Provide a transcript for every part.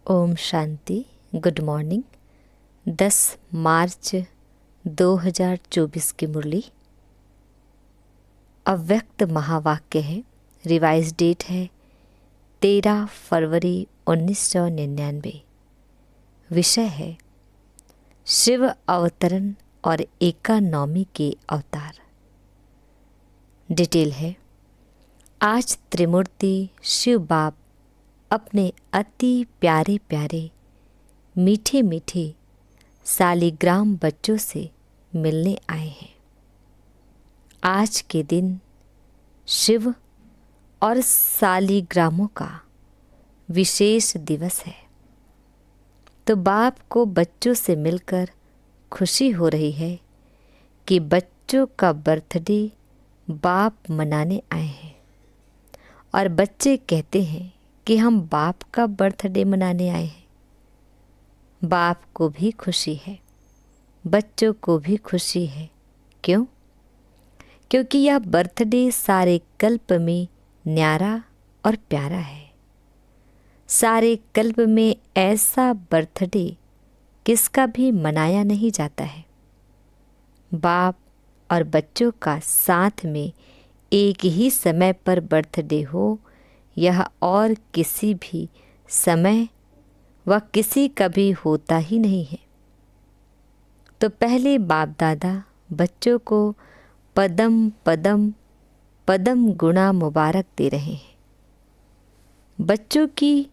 Om Shanti. Good morning. 10 मार्च 2024 की मुरली। अव्यक्त महावाक्य है। रिवाइज डेट है 13 फरवरी 1999। विषय है शिव अवतरण और एकानौमी के अवतार। डिटेल है, आज त्रिमूर्ति शिव बाप अपने अति प्यारे प्यारे मीठे मीठे सालिग्राम बच्चों से मिलने आए हैं। आज के दिन शिव और सालिग्रामों का विशेष दिवस है, तो बाप को बच्चों से मिलकर खुशी हो रही है कि बच्चों का बर्थडे बाप मनाने आए हैं। और बच्चे कहते हैं कि हम बाप का बर्थडे मनाने आए हैं। बाप को भी खुशी है, बच्चों को भी खुशी है। क्यों? क्योंकि यह बर्थडे सारे कल्प में न्यारा और प्यारा है। सारे कल्प में ऐसा बर्थडे किसका भी मनाया नहीं जाता है। बाप और बच्चों का साथ में एक ही समय पर बर्थडे हो, यह और किसी भी समय व किसी का भी होता ही नहीं है। तो पहले बाप दादा बच्चों को पदम पदम पदम गुणा मुबारक दे रहे हैं। बच्चों की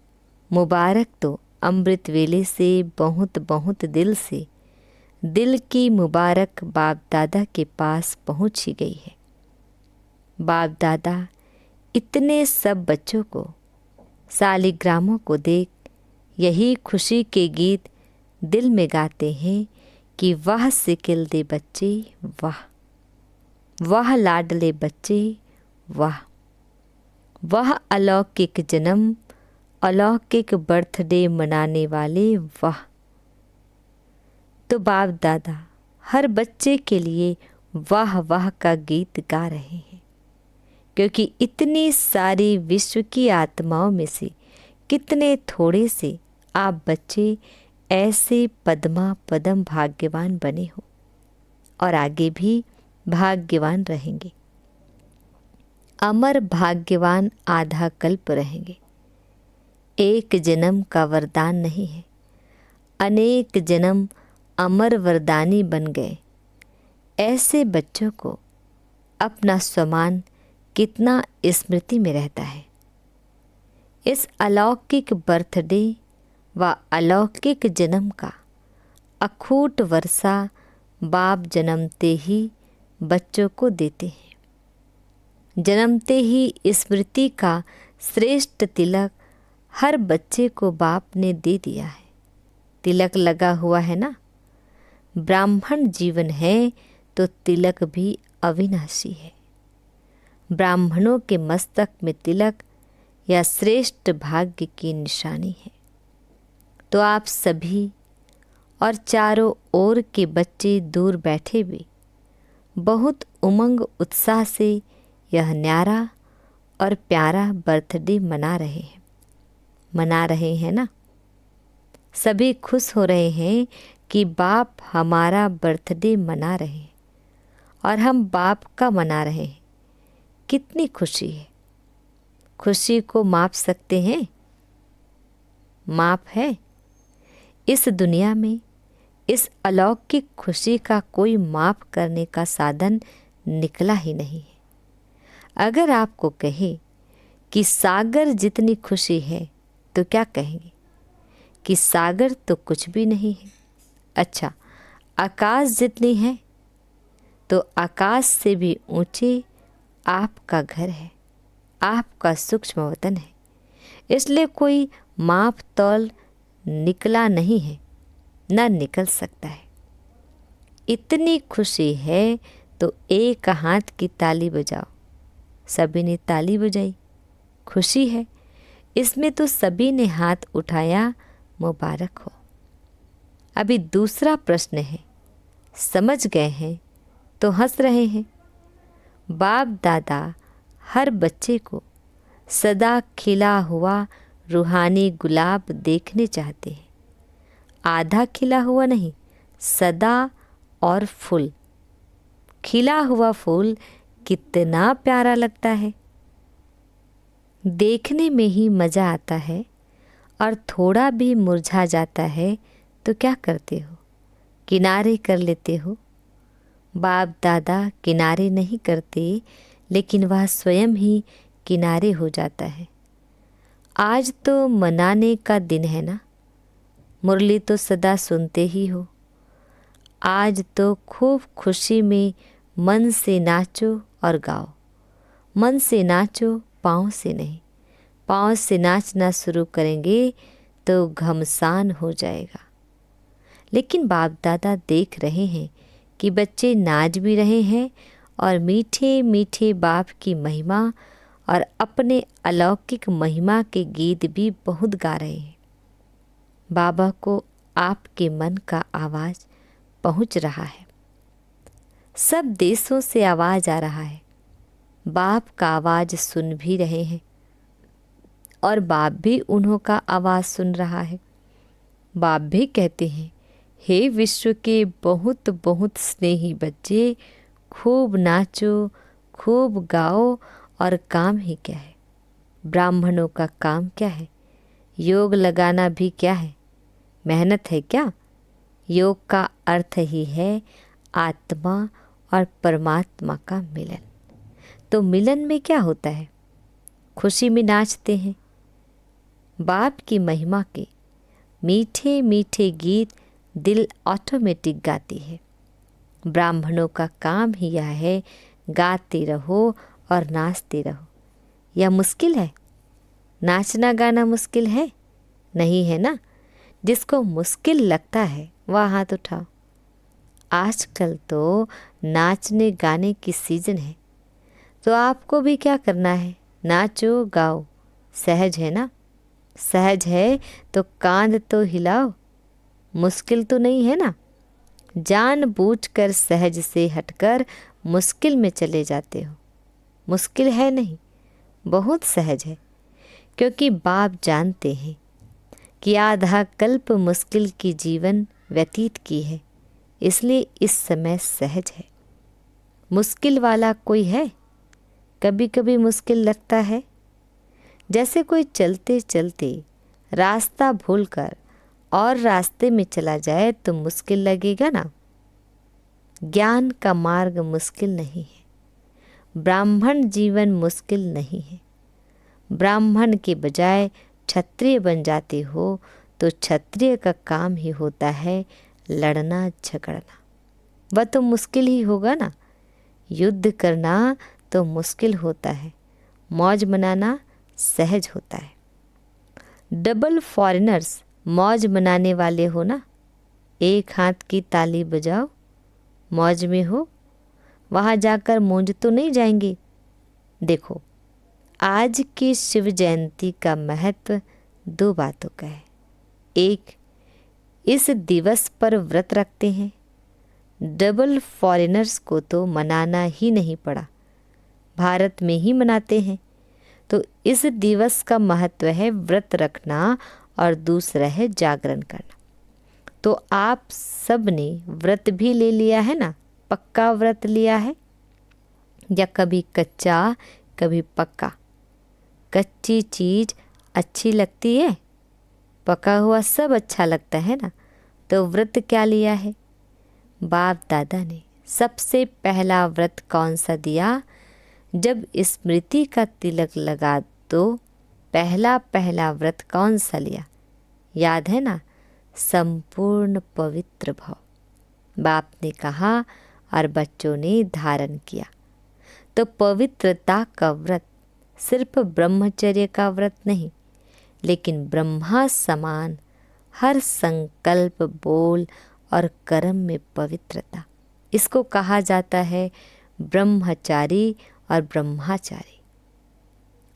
मुबारक तो अमृत वेले से बहुत बहुत दिल से दिल की मुबारक बाप दादा के पास पहुँच ही गई है। बाप दादा इतने सब बच्चों को सालिग्रामों को देख यही खुशी के गीत दिल में गाते हैं कि वाह सिकिल दे बच्चे वाह, वाह लाडले बच्चे वाह, वाह अलौकिक जन्म अलौकिक बर्थडे मनाने वाले वाह। तो बाप दादा हर बच्चे के लिए वाह वाह का गीत गा रहे हैं, क्योंकि इतनी सारी विश्व की आत्माओं में से कितने थोड़े से आप बच्चे ऐसे पद्मा पदम भाग्यवान बने हो और आगे भी भाग्यवान रहेंगे। अमर भाग्यवान आधा कल्प रहेंगे। एक जन्म का वरदान नहीं है, अनेक जन्म अमर वरदानी बन गए। ऐसे बच्चों को अपना स्वमान कितना स्मृति में रहता है। इस अलौकिक बर्थडे व अलौकिक जन्म का अखूट वर्षा बाप जन्मते ही बच्चों को देते हैं। जन्मते ही स्मृति का श्रेष्ठ तिलक हर बच्चे को बाप ने दे दिया है। तिलक लगा हुआ है ना। ब्राह्मण जीवन है तो तिलक भी अविनाशी है। ब्राह्मणों के मस्तक में तिलक या श्रेष्ठ भाग्य की निशानी है। तो आप सभी और चारों ओर के बच्चे दूर बैठे भी बहुत उमंग उत्साह से यह न्यारा और प्यारा बर्थडे मना रहे हैं ना। सभी खुश हो रहे हैं कि बाप हमारा बर्थडे मना रहे हैं और हम बाप का मना रहे हैं। कितनी खुशी है। खुशी को माप सकते हैं? माप है? इस दुनिया में इस अलौकिक खुशी का कोई माप करने का साधन निकला ही नहीं है। अगर आपको कहे कि सागर जितनी खुशी है तो क्या कहेंगे? कि सागर तो कुछ भी नहीं है। अच्छा, आकाश जितनी है तो आकाश से भी ऊंचे आपका घर है, आपका सूक्ष्म वतन है। इसलिए कोई माप तौल निकला नहीं है, न निकल सकता है। इतनी खुशी है तो एक हाथ की ताली बजाओ। सभी ने ताली बजाई, खुशी है। इसमें तो सभी ने हाथ उठाया, मुबारक हो। अभी दूसरा प्रश्न है, समझ गए हैं तो हंस रहे हैं। बाप दादा हर बच्चे को सदा खिला हुआ रूहानी गुलाब देखने चाहते हैं। आधा खिला हुआ नहीं, सदा और फूल। खिला हुआ फूल कितना प्यारा लगता है, देखने में ही मज़ा आता है। और थोड़ा भी मुरझा जाता है तो क्या करते हो? किनारे कर लेते हो। बाप दादा किनारे नहीं करते, लेकिन वह स्वयं ही किनारे हो जाता है। आज तो मनाने का दिन है ना, मुरली तो सदा सुनते ही हो। आज तो खूब खुशी में मन से नाचो और गाओ। मन से नाचो, पाँव से नहीं। पाँव से नाचना शुरू करेंगे तो घमसान हो जाएगा। लेकिन बाप दादा देख रहे हैं कि बच्चे नाच भी रहे हैं और मीठे मीठे बाप की महिमा और अपने अलौकिक महिमा के गीत भी बहुत गा रहे हैं। बाबा को आपके मन का आवाज़ पहुंच रहा है। सब देशों से आवाज़ आ रहा है। बाप का आवाज़ सुन भी रहे हैं और बाप भी उन्हों का आवाज़ सुन रहा है। बाप भी कहते हैं, हे विश्व के बहुत बहुत स्नेही बच्चे, खूब नाचो, खूब गाओ। और काम ही क्या है? ब्राह्मणों का काम क्या है? योग लगाना भी क्या है? मेहनत है क्या? योग का अर्थ ही है आत्मा और परमात्मा का मिलन। तो मिलन में क्या होता है? खुशी में नाचते हैं। बाप की महिमा के मीठे मीठे गीत दिल ऑटोमेटिक गाती है। ब्राह्मणों का काम ही यह है, गाते रहो और नाचते रहो। यह मुश्किल है? नाचना गाना मुश्किल है? नहीं है ना। जिसको मुश्किल लगता है वह हाथ उठाओ। आजकल तो नाचने गाने की सीजन है, तो आपको भी क्या करना है? नाचो गाओ। सहज है ना? सहज है तो कांध तो हिलाओ। मुश्किल तो नहीं है ना। जानबूझकर सहज से हटकर मुश्किल में चले जाते हो। मुश्किल है नहीं, बहुत सहज है। क्योंकि बाप जानते हैं कि आधा कल्प मुश्किल की जीवन व्यतीत की है, इसलिए इस समय सहज है। मुश्किल वाला कोई है? कभी कभी मुश्किल लगता है। जैसे कोई चलते चलते रास्ता भूलकर और रास्ते में चला जाए तो मुश्किल लगेगा ना। ज्ञान का मार्ग मुश्किल नहीं है। ब्राह्मण जीवन मुश्किल नहीं है। ब्राह्मण के बजाय क्षत्रिय बन जाते हो तो क्षत्रिय का काम ही होता है लड़ना झगड़ना। वह तो मुश्किल ही होगा ना। युद्ध करना तो मुश्किल होता है, मौज मनाना सहज होता है। डबल फॉरेनर्स मौज मनाने वाले हो ना। एक हाथ की ताली बजाओ, मौज में हो। वहाँ जाकर मूंज तो नहीं जाएंगे। देखो, आज की शिव जयंती का महत्व दो बातों का है। एक, इस दिवस पर व्रत रखते हैं। डबल फॉरेनर्स को तो मनाना ही नहीं पड़ा, भारत में ही मनाते हैं। तो इस दिवस का महत्व है व्रत रखना और दूसरा है जागरण करना। तो आप सब ने व्रत भी ले लिया है ना। पक्का व्रत लिया है या कभी कच्चा कभी पक्का। कच्ची चीज़ अच्छी लगती है, पका हुआ सब अच्छा लगता है ना। तो व्रत क्या लिया है? बाप दादा ने सबसे पहला व्रत कौन सा दिया? जब स्मृति का तिलक लगा तो पहला पहला व्रत कौन सा लिया? याद है ना? संपूर्ण पवित्र भव। बाप ने कहा और बच्चों ने धारण किया। तो पवित्रता का व्रत सिर्फ ब्रह्मचर्य का व्रत नहीं, लेकिन ब्रह्मा समान हर संकल्प, बोल और कर्म में पवित्रता। इसको कहा जाता है ब्रह्मचारी और ब्रह्माचारी।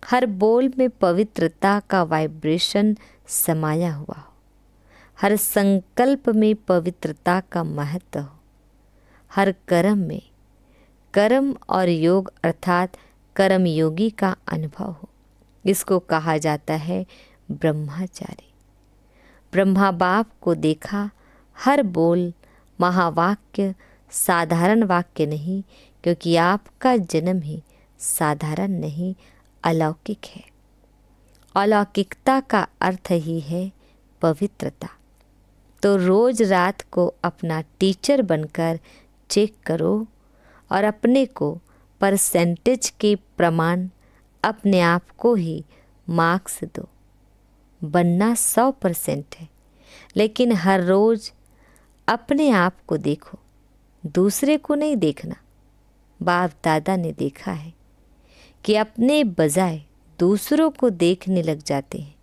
हर बोल में पवित्रता का वाइब्रेशन समाया हुआ हो। हर संकल्प में पवित्रता का महत्व हो। हर कर्म में कर्म और योग अर्थात कर्म योगी का अनुभव हो। इसको कहा जाता है ब्रह्मचारी। ब्रह्मा बाप को देखा, हर बोल महावाक्य साधारण वाक्य नहीं, क्योंकि आपका जन्म ही साधारण नहीं, अलौकिक है। अलौकिकता का अर्थ ही है पवित्रता। तो रोज रात को अपना टीचर बनकर चेक करो और अपने को परसेंटेज के प्रमाण अपने आप को ही मार्क्स दो। बनना 100% है, लेकिन हर रोज अपने आप को देखो, दूसरे को नहीं देखना। बाप दादा ने देखा है कि अपने बजाय दूसरों को देखने लग जाते हैं,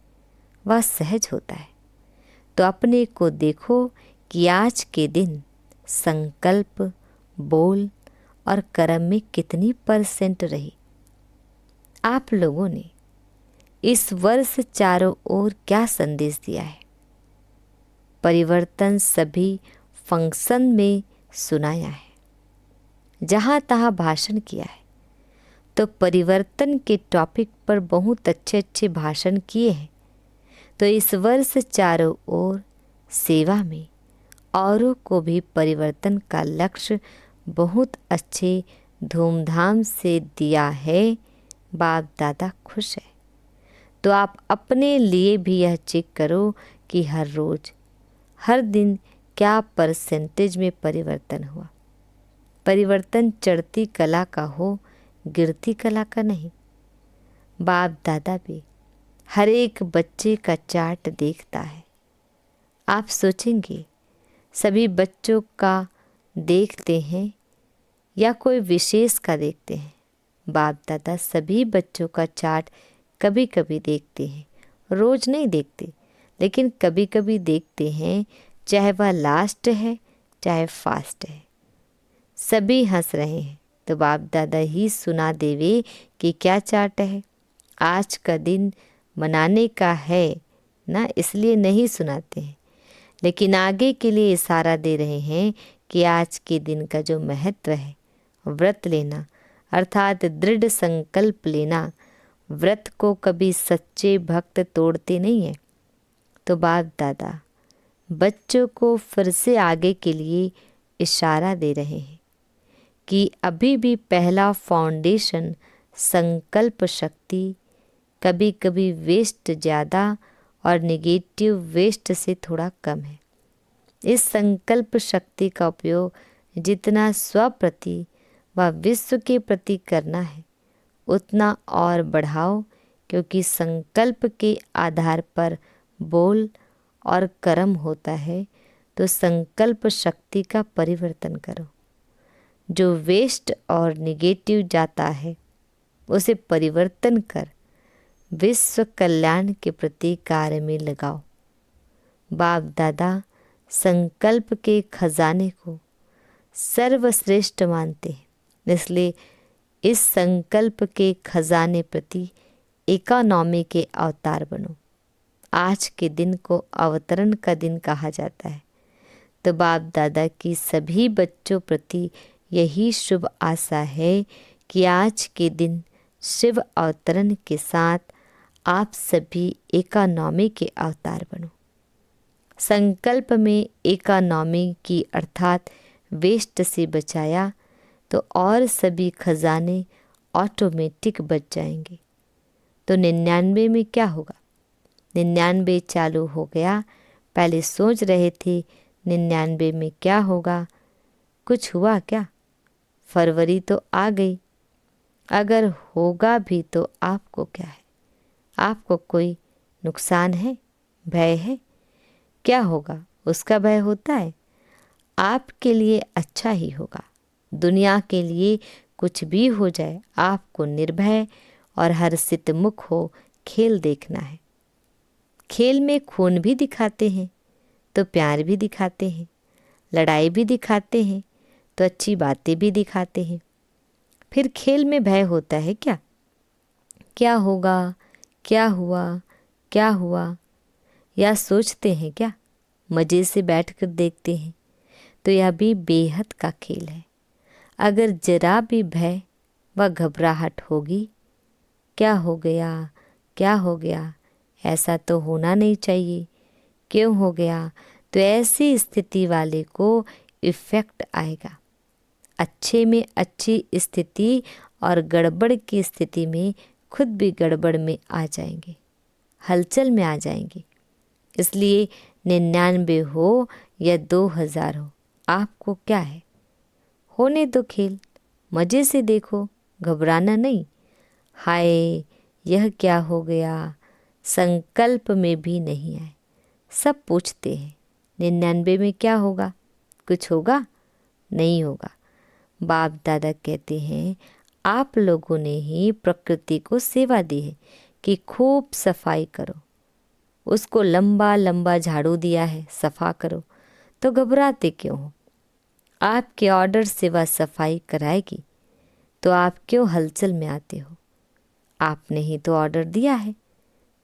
वह सहज होता है। तो अपने को देखो कि आज के दिन संकल्प, बोल और कर्म में कितनी % रही। आप लोगों ने इस वर्ष चारों ओर क्या संदेश दिया है? परिवर्तन सभी फंक्शन में सुनाया है, जहाँ तहाँ भाषण किया है। तो परिवर्तन के टॉपिक पर बहुत अच्छे अच्छे भाषण किए हैं। तो इस वर्ष चारों ओर सेवा में औरों को भी परिवर्तन का लक्ष्य बहुत अच्छे धूमधाम से दिया है। बाप दादा खुश है। तो आप अपने लिए भी यह चेक करो कि हर रोज, हर दिन क्या % में परिवर्तन हुआ। परिवर्तन चढ़ती कला का हो, गिरती कला का नहीं। बाप दादा भी हर एक बच्चे का चार्ट देखता है। आप सोचेंगे सभी बच्चों का देखते हैं या कोई विशेष का देखते हैं? बाप दादा सभी बच्चों का चार्ट कभी कभी देखते हैं, रोज नहीं देखते, लेकिन कभी कभी देखते हैं, चाहे वह लास्ट है चाहे फास्ट है। सभी हंस रहे हैं तो बाप दादा ही सुना देवे कि क्या चार्ट है। आज का दिन मनाने का है ना, इसलिए नहीं सुनाते हैं, लेकिन आगे के लिए इशारा दे रहे हैं कि आज के दिन का जो महत्व है, व्रत लेना अर्थात दृढ़ संकल्प लेना। व्रत को कभी सच्चे भक्त तोड़ते नहीं हैं। तो बाप दादा बच्चों को फिर से आगे के लिए इशारा दे रहे हैं कि अभी भी पहला फाउंडेशन संकल्प शक्ति कभी कभी वेस्ट ज़्यादा और नेगेटिव वेस्ट से थोड़ा कम है। इस संकल्प शक्ति का उपयोग जितना स्व प्रति व विश्व के प्रति करना है उतना और बढ़ाओ, क्योंकि संकल्प के आधार पर बोल और कर्म होता है। तो संकल्प शक्ति का परिवर्तन करो। जो वेस्ट और निगेटिव जाता है उसे परिवर्तन कर विश्व कल्याण के प्रति कार्य में लगाओ। बाप दादा संकल्प के खजाने को सर्वश्रेष्ठ मानते हैं, इसलिए इस संकल्प के खजाने प्रति इकोनॉमी के अवतार बनो। आज के दिन को अवतरण का दिन कहा जाता है। तो बाप दादा की सभी बच्चों प्रति यही शुभ आशा है कि आज के दिन शिव अवतरण के साथ आप सभी इकोनॉमी के अवतार बनो। संकल्प में इकोनॉमी की अर्थात वेस्ट से बचाया तो और सभी खजाने ऑटोमेटिक बच जाएंगे। तो 99 में क्या होगा? 99 चालू हो गया। पहले सोच रहे थे 99 में क्या होगा, कुछ हुआ क्या? फरवरी तो आ गई। अगर होगा भी तो आपको क्या है? आपको कोई नुकसान है, भय है? क्या होगा उसका भय होता है? आपके लिए अच्छा ही होगा। दुनिया के लिए कुछ भी हो जाए, आपको निर्भय और हर्षित मुख हो खेल देखना है। खेल में खून भी दिखाते हैं तो प्यार भी दिखाते हैं, लड़ाई भी दिखाते हैं तो अच्छी बातें भी दिखाते हैं। फिर खेल में भय होता है क्या? क्या होगा, क्या हुआ, क्या हुआ, या सोचते हैं क्या? मज़े से बैठकर देखते हैं। तो यह भी बेहद का खेल है। अगर जरा भी भय व घबराहट होगी, क्या हो गया, क्या हो गया, ऐसा तो होना नहीं चाहिए, क्यों हो गया, तो ऐसी स्थिति वाले को इफ़ेक्ट आएगा। अच्छे में अच्छी स्थिति और गड़बड़ की स्थिति में खुद भी गड़बड़ में आ जाएंगे, हलचल में आ जाएंगे। इसलिए 99 हो या 2000 हो, आपको क्या है, होने दो खेल, मज़े से देखो, घबराना नहीं। हाय यह क्या हो गया, संकल्प में भी नहीं आए। सब पूछते हैं 99 में क्या होगा, कुछ होगा, नहीं होगा। बाप दादा कहते हैं आप लोगों ने ही प्रकृति को सेवा दी है कि खूब सफाई करो, उसको लंबा लंबा झाड़ू दिया है, सफा करो, तो घबराते क्यों हो। आपके ऑर्डर से वह सफाई कराएगी, तो आप क्यों हलचल में आते हो। आपने ही तो ऑर्डर दिया है।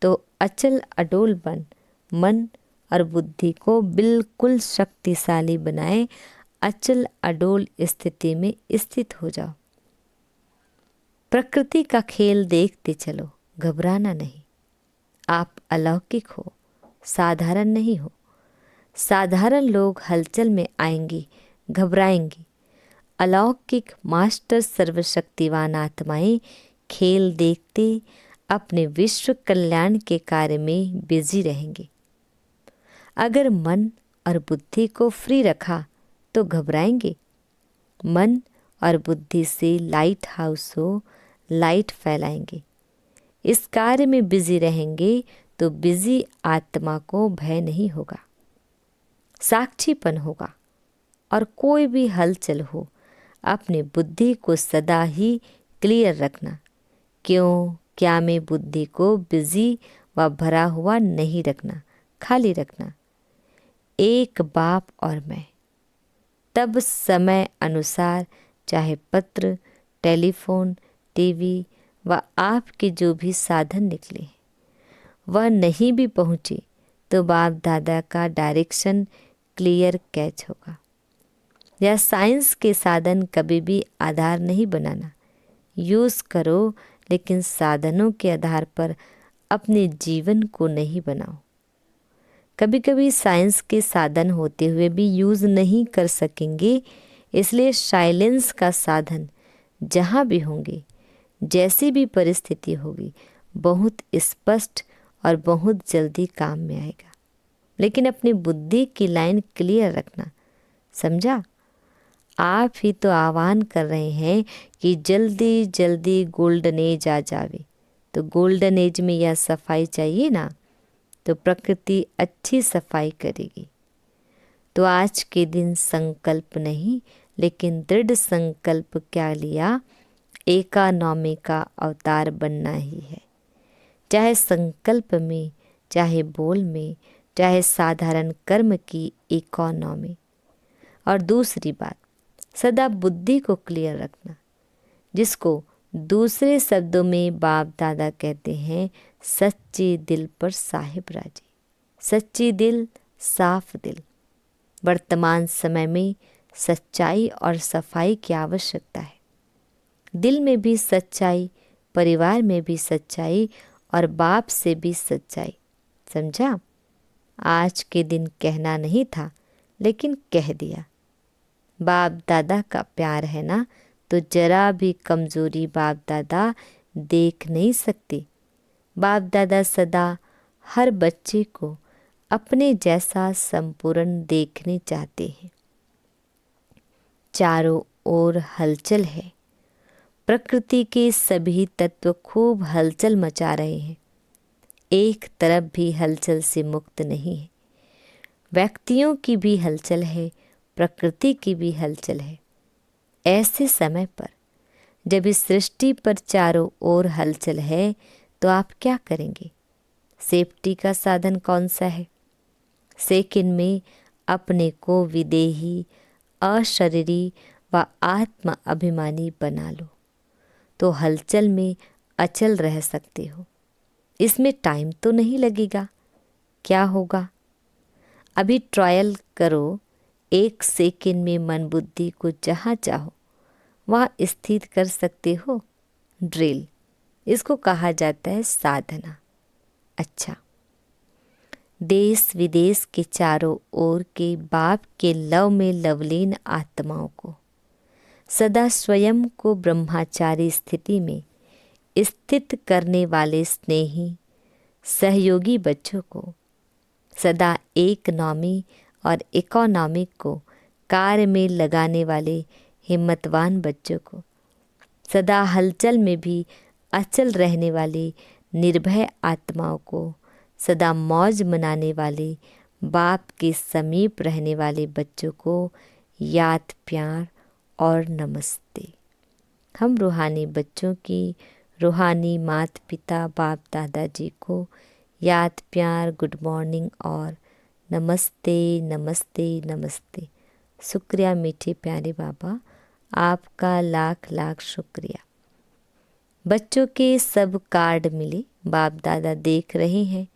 तो अचल अडोल बन मन और बुद्धि को बिल्कुल शक्तिशाली बनाए, अचल अडोल स्थिति में स्थित हो जाओ। प्रकृति का खेल देखते चलो, घबराना नहीं। आप अलौकिक हो, साधारण नहीं हो। साधारण लोग हलचल में आएंगे, घबराएंगे। अलौकिक मास्टर सर्वशक्तिवान आत्माएं खेल देखते अपने विश्व कल्याण के कार्य में बिजी रहेंगे। अगर मन और बुद्धि को फ्री रखा तो घबराएंगे। मन और बुद्धि से लाइट हाउस हो, लाइट फैलाएंगे। इस कार्य में बिजी रहेंगे तो बिजी आत्मा को भय नहीं होगा, साक्षीपन होगा। और कोई भी हलचल हो, अपने बुद्धि को सदा ही क्लियर रखना। क्यों, क्या में बुद्धि को बिजी व भरा हुआ नहीं रखना, खाली रखना। एक बाप और मैं, तब समय अनुसार चाहे पत्र, टेलीफोन, टीवी व आपके जो भी साधन निकले, वह नहीं भी पहुँचे तो बाप दादा का डायरेक्शन क्लियर कैच होगा। यह साइंस के साधन कभी भी आधार नहीं बनाना। यूज़ करो, लेकिन साधनों के आधार पर अपने जीवन को नहीं बनाओ। कभी कभी साइंस के साधन होते हुए भी यूज़ नहीं कर सकेंगे, इसलिए साइलेंस का साधन जहाँ भी होंगे, जैसी भी परिस्थिति होगी, बहुत स्पष्ट और बहुत जल्दी काम में आएगा। लेकिन अपनी बुद्धि की लाइन क्लियर रखना, समझा। आप ही तो आह्वान कर रहे हैं कि जल्दी जल्दी गोल्डन एज आ जावे। तो गोल्डन एज में यह सफाई चाहिए ना, तो प्रकृति अच्छी सफाई करेगी। तो आज के दिन संकल्प नहीं, लेकिन दृढ़ संकल्प क्या लिया, एकानॉमी का अवतार बनना ही है। चाहे संकल्प में, चाहे बोल में, चाहे साधारण कर्म की इकोनॉमी। और दूसरी बात, सदा बुद्धि को क्लियर रखना, जिसको दूसरे शब्दों में बाप दादा कहते हैं सच्चे दिल पर साहिब राजी। सच्ची दिल, साफ दिल। वर्तमान समय में सच्चाई और सफाई की आवश्यकता है। दिल में भी सच्चाई, परिवार में भी सच्चाई और बाप से भी सच्चाई, समझा। आज के दिन कहना नहीं था, लेकिन कह दिया। बाप दादा का प्यार है ना, तो जरा भी कमजोरी बाप दादा देख नहीं सकते। बाप दादा सदा हर बच्चे को अपने जैसा संपूर्ण देखने चाहते हैं। चारों ओर हलचल है। प्रकृति के सभी तत्व खूब हलचल मचा रहे हैं। एक तरफ भी हलचल से मुक्त नहीं है। व्यक्तियों की भी हलचल है, प्रकृति की भी हलचल है। ऐसे समय पर जब इस सृष्टि पर चारों ओर हलचल है, तो आप क्या करेंगे। सेफ्टी का साधन कौन सा है। सेकंड में अपने को विदेही, अशरीरी व आत्म अभिमानी बना लो, तो हलचल में अचल रह सकते हो। इसमें टाइम तो नहीं लगेगा। क्या होगा, अभी ट्रायल करो। 1 सेकंड में मन बुद्धि को जहाँ चाहो वहाँ स्थित कर सकते हो। ड्रिल, इसको कहा जाता है साधना। अच्छा, देश विदेश के चारों ओर के बाप के लव में लवलीन आत्माओं को, सदा स्वयं को ब्रह्मचारी स्थिति में स्थित करने वाले स्नेही सहयोगी बच्चों को, सदा इकोनॉमी और इकोनॉमिक को कार्य में लगाने वाले हिम्मतवान बच्चों को, सदा हलचल में भी अचल रहने वाले निर्भय आत्माओं को, सदा मौज मनाने वाले बाप के समीप रहने वाले बच्चों को याद, प्यार और नमस्ते। हम रूहानी बच्चों की रूहानी माता पिता बाप दादाजी को याद, प्यार, गुड मॉर्निंग और नमस्ते नमस्ते नमस्ते। शुक्रिया मीठे प्यारे बाबा, आपका लाख लाख शुक्रिया। बच्चों के सब कार्ड मिले, बाप दादा देख रहे हैं।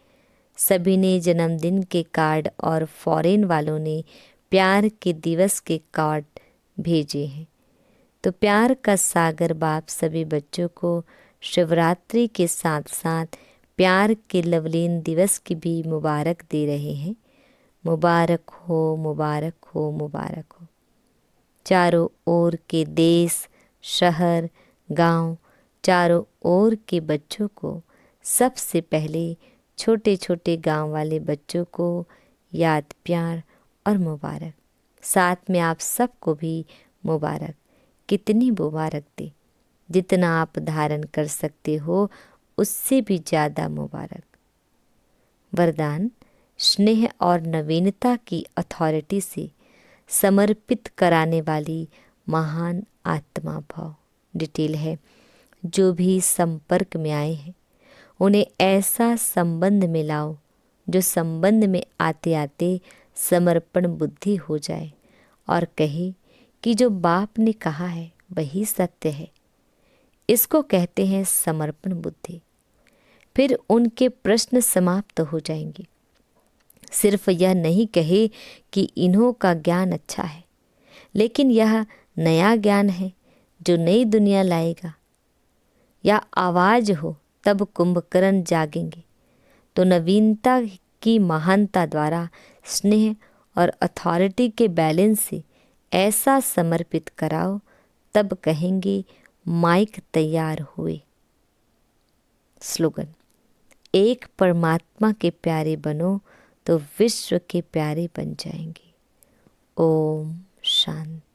सभी ने जन्मदिन के कार्ड और फॉरेन वालों ने प्यार के दिवस के कार्ड भेजे हैं। तो प्यार का सागर बाप सभी बच्चों को शिवरात्रि के साथ साथ प्यार के लवलीन दिवस की भी मुबारक दे रहे हैं। मुबारक हो, मुबारक हो, मुबारक हो। चारों ओर के देश, शहर, गांव, चारों ओर के बच्चों को, सबसे पहले छोटे छोटे गांव वाले बच्चों को याद, प्यार और मुबारक। साथ में आप सबको भी मुबारक। कितनी मुबारक दे, जितना आप धारण कर सकते हो उससे भी ज़्यादा मुबारक। वरदान, स्नेह और नवीनता की अथॉरिटी से समर्पित कराने वाली महान आत्मा भाव। डिटेल है, जो भी संपर्क में आए हैं उन्हें ऐसा संबंध में लाओ जो संबंध में आते आते समर्पण बुद्धि हो जाए और कहे कि जो बाप ने कहा है वही सत्य है। इसको कहते हैं समर्पण बुद्धि। फिर उनके प्रश्न समाप्त हो जाएंगे। सिर्फ यह नहीं कहे कि इन्हों का ज्ञान अच्छा है, लेकिन यह नया ज्ञान है जो नई दुनिया लाएगा। या आवाज हो तब कुंभकर्ण जागेंगे। तो नवीनता की महानता द्वारा स्नेह और अथॉरिटी के बैलेंस से ऐसा समर्पित कराओ, तब कहेंगे माइक तैयार हुए। स्लोगन, एक परमात्मा के प्यारे बनो तो विश्व के प्यारे बन जाएंगे। ओम शांति।